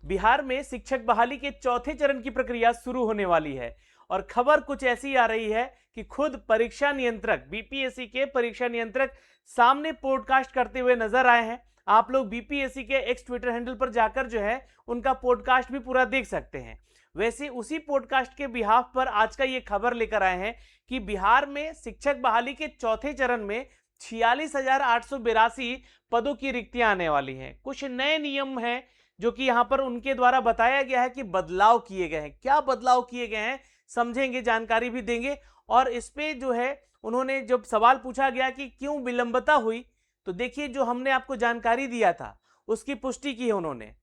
बिहार में शिक्षक बहाली के चौथे चरण की प्रक्रिया शुरू होने वाली है और खबर कुछ ऐसी आ रही है कि खुद परीक्षा नियंत्रक बीपीएससी के परीक्षा नियंत्रक सामने पॉडकास्ट करते हुए नजर आए हैं। आप लोग बीपीएससी के एक्स ट्विटर हैंडल पर जाकर जो है उनका पॉडकास्ट भी पूरा देख सकते हैं। वैसे उसी पॉडकास्ट के बिहाफ पर आज का ये खबर लेकर आए हैं कि बिहार में शिक्षक बहाली के चौथे चरण में 46,882 पदों की रिक्तियां आने वाली हैं। कुछ नए नियम हैं जो कि यहां पर उनके द्वारा बताया गया है कि बदलाव किए गए हैं। क्या बदलाव किए गए हैं समझेंगे, जानकारी भी देंगे। और इस पे जो है उन्होंने जब सवाल पूछा गया कि क्यों विलंबता हुई, तो देखिए जो हमने आपको जानकारी दिया था उसकी पुष्टि की है उन्होंने।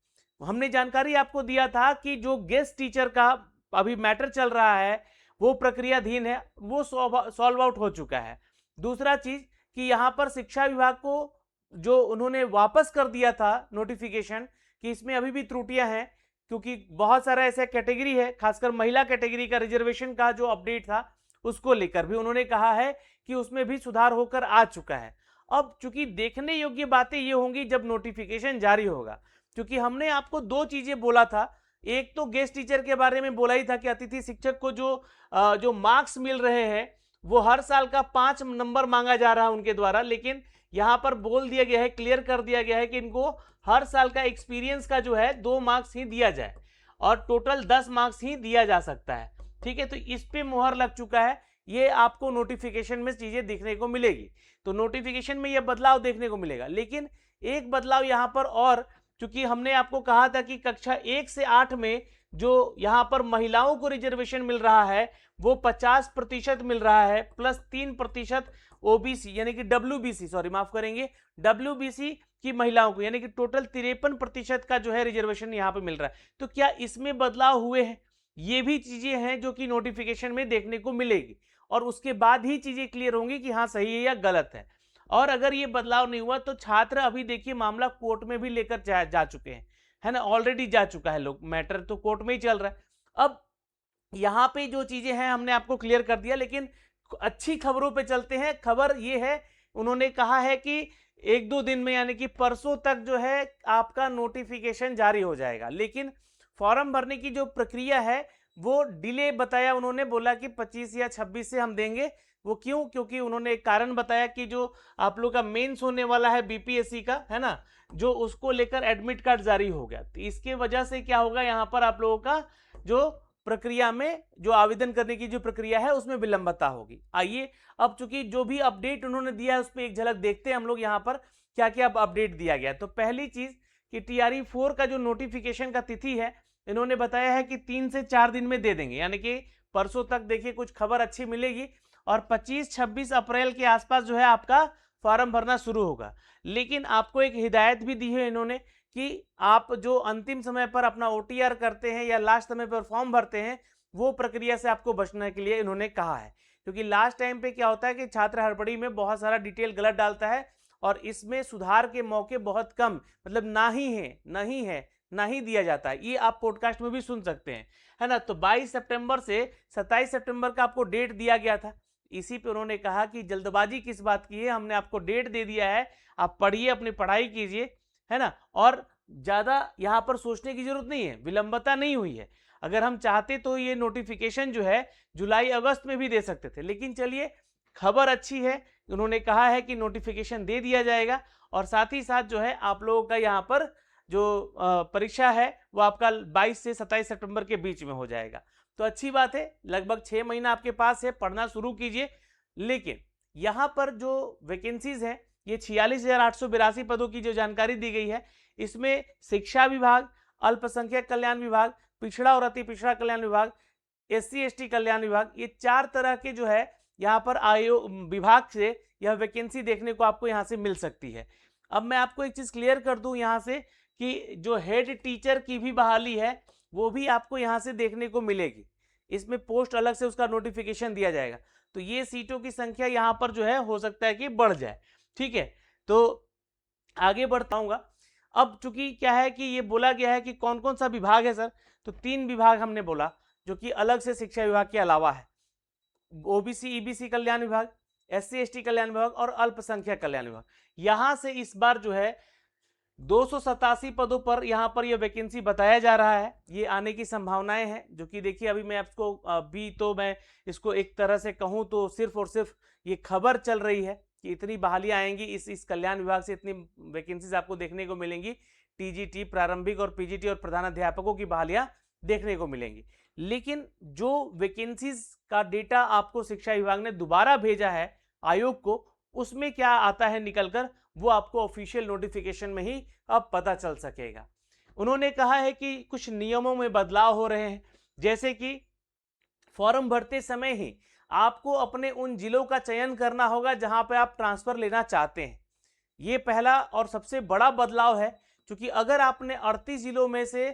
हमने जानकारी आपको दिया था कि जो गेस्ट टीचर का अभी मैटर चल रहा है वो प्रक्रियाधीन है, वो सॉल्व आउट हो चुका है। दूसरा चीज कि यहाँ पर शिक्षा विभाग को जो उन्होंने वापस कर दिया था नोटिफिकेशन कि इसमें अभी भी त्रुटियां हैं, क्योंकि बहुत सारा ऐसा कैटेगरी है, खासकर महिला कैटेगरी का रिजर्वेशन का जो अपडेट था उसको लेकर भी उन्होंने कहा है कि उसमें भी सुधार होकर आ चुका है। अब चूंकि देखने योग्य बातें ये होंगी जब नोटिफिकेशन जारी होगा, क्योंकि हमने आपको दो चीजें बोला था। एक तो गेस्ट टीचर के बारे में बोला ही था कि अतिथि शिक्षक को जो मार्क्स मिल रहे हैं वो हर साल का 5 नंबर मांगा जा रहा है उनके द्वारा, लेकिन यहां पर बोल दिया गया है, क्लियर कर दिया गया है कि इनको हर साल का एक्सपीरियंस का जो है 2 मार्क्स ही दिया जाए और टोटल 10 मार्क्स ही दिया जा सकता है। ठीक है, तो इस पे मुहर लग चुका है। ये आपको नोटिफिकेशन में चीजें देखने को मिलेगी, तो नोटिफिकेशन में यह बदलाव देखने को मिलेगा। लेकिन एक बदलाव यहां पर और, क्योंकि हमने आपको कहा था कि कक्षा 1 से 8 में जो यहां पर महिलाओं को रिजर्वेशन मिल रहा है वो 50% मिल रहा है, प्लस 3% ओबीसी यानी कि डब्ल्यूबीसी, सॉरी माफ करेंगे, डब्ल्यूबीसी की महिलाओं को, यानी कि टोटल 53% का जो है रिजर्वेशन यहाँ पे मिल रहा है। तो क्या इसमें बदलाव हुए हैं? ये भी चीजें हैं जो कि नोटिफिकेशन में देखने को मिलेगी और उसके बाद ही चीजें क्लियर होंगी कि हाँ सही है या गलत है। और अगर ये बदलाव नहीं हुआ तो छात्र अभी देखिए मामला कोर्ट में भी लेकर जा चुके हैं, है ना, ऑलरेडी जा चुका है लोग, मैटर तो कोर्ट में ही चल रहा है। अब यहाँ पे जो चीजें हैं हमने आपको क्लियर कर दिया, लेकिन अच्छी खबरों पे चलते हैं। खबर ये है, उन्होंने कहा है कि 1-2 दिन में यानी कि परसों तक जो है आपका नोटिफिकेशन जारी हो जाएगा। लेकिन फॉर्म भरने की जो प्रक्रिया है वो डिले बताया उन्होंने, बोला कि 25 या 26 से हम देंगे। वो क्यों? क्योंकि उन्होंने एक कारण बताया कि जो आप लोग का मेंस होने वाला है बीपीएससी का, है ना, जो उसको लेकर एडमिट कार्ड जारी हो गया, तो इसके वजह से क्या होगा, यहाँ पर आप लोगों का जो प्रक्रिया में जो आवेदन करने की जो प्रक्रिया है उसमें विलंबता होगी। आइए अब चूंकि जो भी अपडेट उन्होंने दिया है उस पर एक झलक देखते हैं हम लोग यहाँ पर क्या क्या अपडेट दिया गया। तो पहली चीज कि टीआरई 4 का जो नोटिफिकेशन का तिथि है इन्होंने बताया है कि 3 से 4 दिन में दे देंगे, यानी कि परसों तक देखिए कुछ खबर अच्छी मिलेगी और 25-26 अप्रैल के आसपास जो है आपका फॉर्म भरना शुरू होगा। लेकिन आपको एक हिदायत भी दी है इन्होंने कि आप जो अंतिम समय पर अपना ओटीआर करते हैं या लास्ट समय पर फॉर्म भरते हैं वो प्रक्रिया से आपको बचने के लिए इन्होंने कहा है, क्योंकि लास्ट टाइम पे क्या होता है कि छात्र हड़बड़ी में बहुत सारा डिटेल गलत डालता है और इसमें सुधार के मौके बहुत कम, मतलब ना ही दिया जाता है। ये आप पॉडकास्ट में भी सुन सकते हैं, है ना। तो 22 सितंबर से 27 सितंबर का आपको डेट दिया गया था। इसी पे उन्होंने कहा कि जल्दबाजी किस बात की है, हमने आपको डेट दे दिया है, आप पढ़िए, अपनी पढ़ाई कीजिए, है ना। और ज्यादा यहाँ पर सोचने की जरूरत नहीं है, विलंबता नहीं हुई है। अगर हम चाहते तो ये नोटिफिकेशन जो है जुलाई अगस्त में भी दे सकते थे, लेकिन चलिए खबर अच्छी है, उन्होंने कहा है कि नोटिफिकेशन दे दिया जाएगा और साथ ही साथ जो है आप लोगों का यहाँ पर जो परीक्षा है वो आपका 22 से 27 सितंबर के बीच में हो जाएगा। तो अच्छी बात है, लगभग 6 महीना आपके पास है, पढ़ना शुरू कीजिए। लेकिन यहाँ पर जो वैकेंसीज है ये 46,882 पदों की जो जानकारी दी गई है, इसमें शिक्षा विभाग, अल्पसंख्यक कल्याण विभाग, पिछड़ा और अति पिछड़ा कल्याण विभाग, एससी एसटी कल्याण विभाग, ये 4 तरह के जो है यहाँ पर आयोग विभाग से यह वैकेंसी देखने को आपको यहाँ से मिल सकती है। अब मैं आपको एक चीज क्लियर कर दूं यहाँ से कि जो हेड टीचर की भी बहाली है वो भी आपको यहाँ से देखने को मिलेगी। इसमें पोस्ट अलग से उसका नोटिफिकेशन दिया जाएगा, तो ये सीटों की संख्या यहाँ पर जो है हो सकता है कि बढ़ जाए। ठीक है, तो आगे बढ़ता हूँ। अब चूंकि क्या है कि ये बोला गया है कि कौन कौन सा विभाग है सर, तो 3 विभाग हमने बोला जो कि अलग से शिक्षा विभाग के अलावा है, ओबीसी ईबीसी कल्याण विभाग, एससी एसटी कल्याण विभाग और अल्पसंख्यक कल्याण विभाग। यहां से इस बार जो है 287 पदों पर यहाँ पर यह वैकेंसी बताया जा रहा है। ये आने की संभावनाएं हैं, जो कि देखिए अभी मैं आपको अभी तो मैं इसको एक तरह से कहूँ तो सिर्फ और सिर्फ ये खबर चल रही है कि इतनी बहालियां आएंगी, इस कल्याण विभाग से इतनी वैकेंसीज आपको देखने को मिलेंगी। टीजीटी, प्रारंभिक और पीजीटी और प्रधानाध्यापकों की बहालियां देखने को मिलेंगी। लेकिन जो वैकेंसीज का डेटा आपको शिक्षा विभाग ने दोबारा भेजा है आयोग को, उसमें क्या आता है निकलकर, वो आपको ऑफिशियल नोटिफिकेशन में ही अब पता चल सकेगा। उन्होंने कहा है कि कुछ नियमों में बदलाव हो रहे हैं, जैसे कि फॉर्म भरते समय ही आपको अपने उन जिलों का चयन करना होगा जहां पे आप ट्रांसफर लेना चाहते हैं। ये पहला और सबसे बड़ा बदलाव है, क्योंकि अगर आपने 38 जिलों में से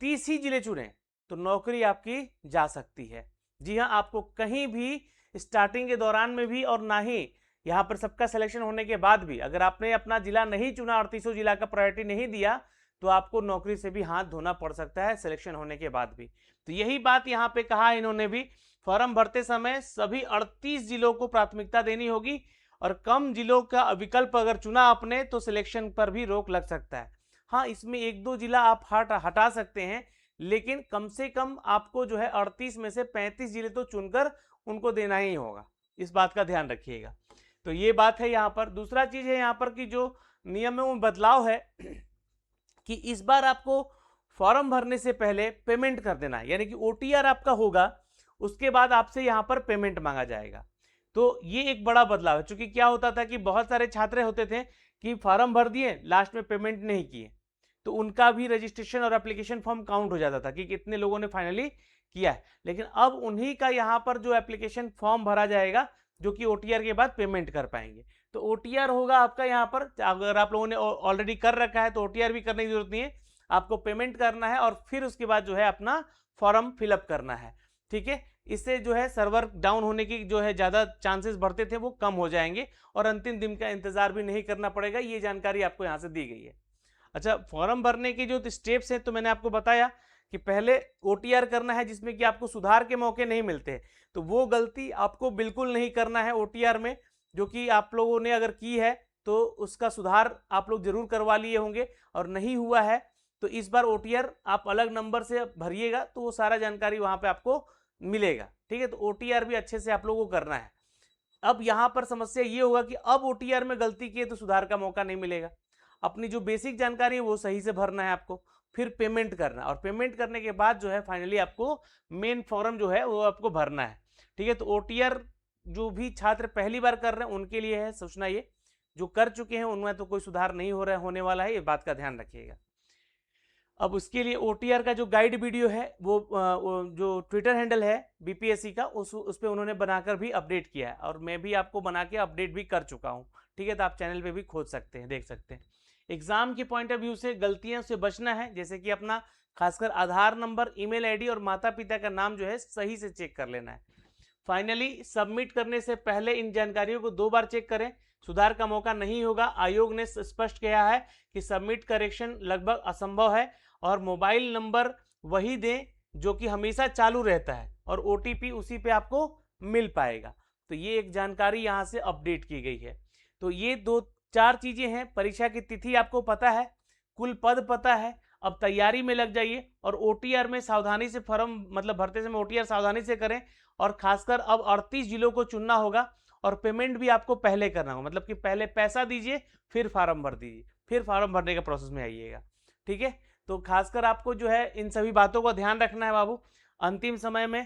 30 ही जिले चुने तो नौकरी आपकी जा सकती है। जी हाँ, आपको कहीं भी स्टार्टिंग के दौरान में भी और ना ही यहाँ पर सबका सिलेक्शन होने के बाद भी, अगर आपने अपना जिला नहीं चुना, 38 जिला का प्रायोरिटी नहीं दिया, तो आपको नौकरी से भी हाथ धोना पड़ सकता है सिलेक्शन होने के बाद भी। तो यही बात यहाँ पे कहा इन्होंने भी, फॉर्म भरते समय सभी 38 जिलों को प्राथमिकता देनी होगी और कम जिलों का विकल्प अगर चुना आपने तो सिलेक्शन पर भी रोक लग सकता है। हाँ, इसमें 1-2 जिला आप हटा सकते हैं, लेकिन कम से कम आपको जो है 38 में से 35 जिले तो चुनकर उनको देना ही होगा। इस बात का ध्यान रखिएगा। तो ये बात है यहाँ पर। दूसरा चीज है यहाँ पर कि जो नियमों में बदलाव है कि इस बार आपको फॉर्म भरने से पहले पेमेंट कर देना है, यानी कि ओटीआर आपका होगा, उसके बाद आपसे यहाँ पर पेमेंट मांगा जाएगा। तो ये एक बड़ा बदलाव है, क्योंकि क्या होता था कि बहुत सारे छात्र होते थे कि फॉर्म भर दिए, लास्ट में पेमेंट नहीं किए, तो उनका भी रजिस्ट्रेशन और एप्लीकेशन फॉर्म काउंट हो जाता था कि कितने लोगों ने फाइनली किया है। लेकिन अब उन्हीं का यहाँ पर जो एप्लीकेशन फॉर्म भरा जाएगा, जो कि ओटीआर के बाद पेमेंट कर पाएंगे। तो ओटीआर होगा आपका यहाँ पर, अगर आप लोगों ने ऑलरेडी कर रखा है तो ओटीआर भी करने की जरूरत नहीं है, आपको पेमेंट करना है और फिर उसके बाद जो है अपना फॉर्म फिलअप करना है। ठीक है, इससे जो है सर्वर डाउन होने की जो है ज़्यादा चांसेस बढ़ते थे वो कम हो जाएंगे और अंतिम दिन का इंतजार भी नहीं करना पड़ेगा। ये जानकारी आपको यहाँ से दी गई है। अच्छा, फॉर्म भरने के जो स्टेप्स हैं तो मैंने आपको बताया कि पहले ओटीआर करना है, जिसमें कि आपको सुधार के मौके नहीं मिलते, तो वो गलती आपको बिल्कुल नहीं करना है ओटीआर में, जो कि आप लोगों ने अगर की है तो उसका सुधार आप लोग जरूर करवा लिए होंगे, और नहीं हुआ है तो इस बार ओटीआर आप अलग नंबर से भरिएगा तो वो सारा जानकारी वहां पे आपको मिलेगा। ठीक है, तो ओटीआर भी अच्छे से आप लोगों को करना है। अब यहाँ पर समस्या ये होगा कि अब ओटीआर में गलती की है तो सुधार का मौका नहीं मिलेगा। अपनी जो बेसिक जानकारी है वो सही से भरना है आपको, फिर पेमेंट करना, और पेमेंट करने के बाद जो है फाइनली आपको मेन फॉर्म जो है वो आपको भरना है। ठीक है, तो ओटीआर जो भी छात्र पहली बार कर रहे हैं उनके लिए है सूचना ये, जो कर चुके हैं उनमें तो कोई सुधार नहीं हो रहा है, होने वाला है, ये बात का ध्यान रखिएगा। अब उसके लिए ओटीआर का जो गाइड वीडियो है वो जो ट्विटर हैंडल है बीपीएससी का उस पे उन्होंने बनाकर भी अपडेट किया है, और मैं भी आपको बना के अपडेट भी कर चुका हूँ। ठीक है, तो आप चैनल पे भी खोज सकते हैं, देख सकते हैं। एग्जाम के पॉइंट ऑफ व्यू से गलतियों से बचना है, जैसे कि अपना खासकर आधार नंबर, ईमेल आईडी और माता पिता का नाम जो है सही से चेक कर लेना है। फाइनली सबमिट करने से पहले इन जानकारियों को 2 बार चेक करें, सुधार का मौका नहीं होगा। आयोग ने स्पष्ट किया है कि सबमिट करेक्शन लगभग असंभव है, और मोबाइल नंबर वही दें जो कि हमेशा चालू रहता है, और ओटीपी उसी पे आपको मिल पाएगा। तो ये एक जानकारी यहाँ से अपडेट की गई है। तो ये 2-4 चीजें हैं। परीक्षा की तिथि आपको पता है, कुल पद पता है, अब तैयारी में लग जाइए, और ओटीआर में सावधानी से फॉर्म मतलब भरते समय ओटीआर सावधानी से करें, और खासकर अब 38 जिलों को चुनना होगा, और पेमेंट भी आपको पहले करना होगा, मतलब कि पहले पैसा दीजिए फिर फॉर्म भर दीजिए, फिर फॉर्म भरने के प्रोसेस में आइएगा। ठीक है, तो खासकर आपको जो है इन सभी बातों का ध्यान रखना है बाबू। अंतिम समय में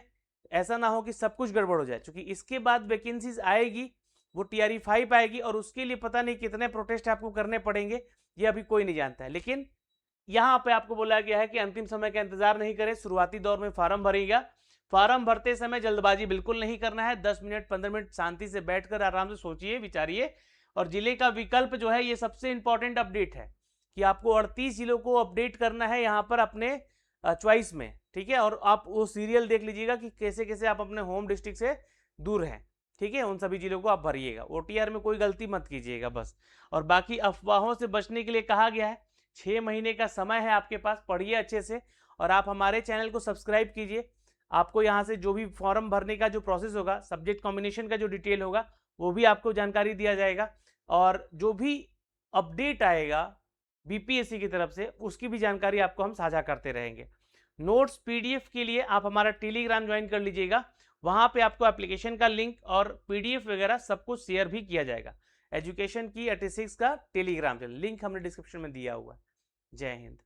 ऐसा ना हो कि सब कुछ गड़बड़ हो जाए, क्योंकि इसके बाद वैकेंसीज आएगी, वो टीआरई 5 आएगी, और उसके लिए पता नहीं कितने प्रोटेस्ट आपको करने पड़ेंगे, ये अभी कोई नहीं जानता है। लेकिन यहाँ पे आपको बोला गया है कि अंतिम समय का इंतजार नहीं करें, शुरुआती दौर में फॉर्म भरेगा। फॉर्म भरते समय जल्दबाजी बिल्कुल नहीं करना है, 10 मिनट 15 मिनट शांति से बैठकर आराम से सोचिए विचारिए। और जिले का विकल्प जो है, ये सबसे इंपॉर्टेंट अपडेट है कि आपको 38 जिलों को अपडेट करना है यहाँ पर अपने चॉइस में। ठीक है, और आप वो सीरियल देख लीजिएगा कि कैसे कैसे आप अपने होम डिस्ट्रिक्ट से दूर हैं। ठीक है, उन सभी जिलों को आप भरिएगा, ओटीआर में कोई गलती मत कीजिएगा बस। और बाकी अफवाहों से बचने के लिए कहा गया है, 6 महीने का समय है आपके पास, पढ़िए अच्छे से, और आप हमारे चैनल को सब्सक्राइब कीजिए। आपको यहाँ से जो भी फॉर्म भरने का जो प्रोसेस होगा, सब्जेक्ट कॉम्बिनेशन का जो डिटेल होगा, वो भी आपको जानकारी दिया जाएगा, और जो भी अपडेट आएगा बीपीएससी की तरफ से, उसकी भी जानकारी आपको हम साझा करते रहेंगे। नोट्स पीडीएफ के लिए आप हमारा टेलीग्राम ज्वाइन कर लीजिएगा, वहां पे आपको एप्लीकेशन का लिंक और पीडीएफ वगैरह सब कुछ शेयर भी किया जाएगा। एजुकेशन की 86 का टेलीग्राम चैनल, लिंक हमने डिस्क्रिप्शन में दिया हुआ है। जय हिंद।